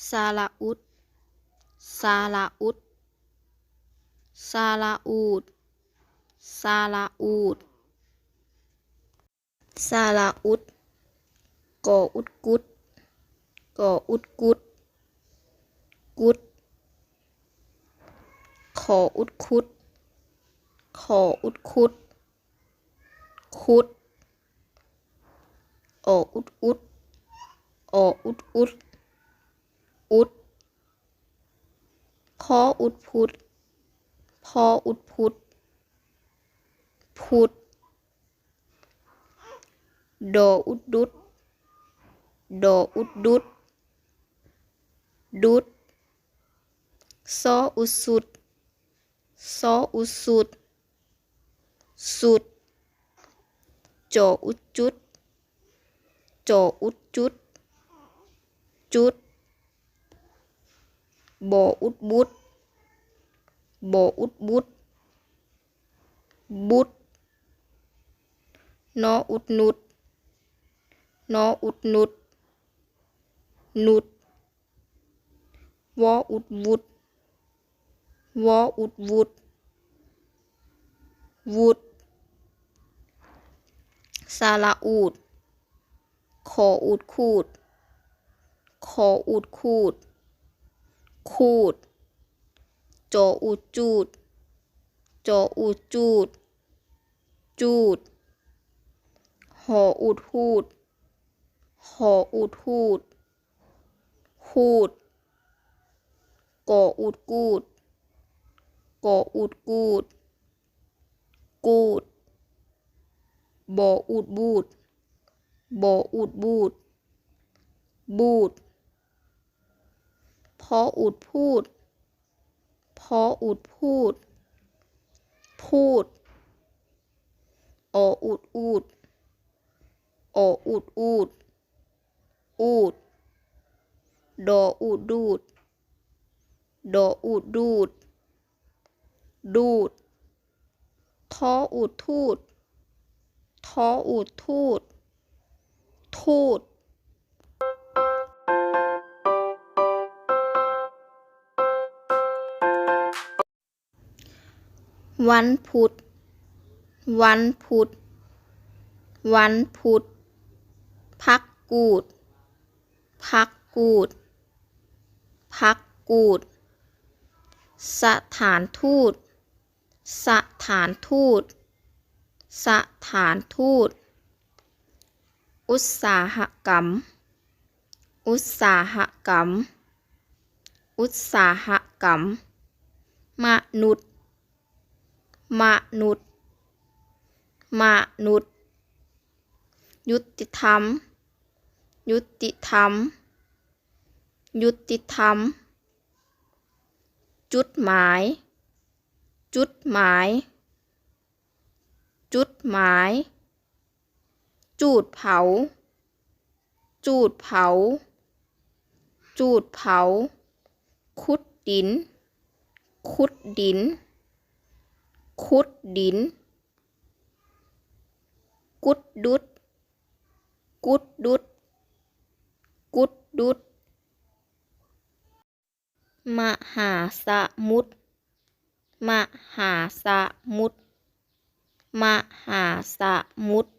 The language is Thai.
ซาลาอุดซาลาอุดซาลาอูดซาลาอูดซาลาอุดกออุดกุดกออุดกุดกุดขออุดคุดขออุดคุดคุดออุดอุดออุดอุดอุดพออุดพุดพออุดพุดพุดดออุดดุดดออุดดุดดุดซออุดสุดซออุดสุดสุดจออุดจุดจออุดจุดจุดบออุดบุดบออุดบุดบุดนออุดนุดนออุดนุดนุดวออุดวุดวออุดวุดวุดซาลาอูดขออูดคูดขออูดคูดคูดจออูดจูดจออูดจูดจูดหออูดหูดหออูดหูดหูดกออูดกูดกออูดกูดกูดบออูดบูดบออูดบูดบูดพออูดพูดพออูดพูดพูดออูดอูดออูดอูดอูดดออูดดูดดออูดดูดดูดทออูดทูดทออูดทูดทูดวันพุธวันพุธวันพุธพักกูดพักกูดพักกูดสถานทูตสถานทูตสถานทูตอุตสาหกรรมอุตสาหกรรมอุตสาหกรรมมนุษย์มนุษย์มนุษย์ยุติธรรมยุติธรรมยุติธรรมจุดหมายจุดหมายจุดหมายจูดเผาจูดเผาจูดเผาขุดดินขุดดินขุดดินกุดดุดกุดดุดกุดดุดมหาสมุทรมหาสมุทรมหาสมุทร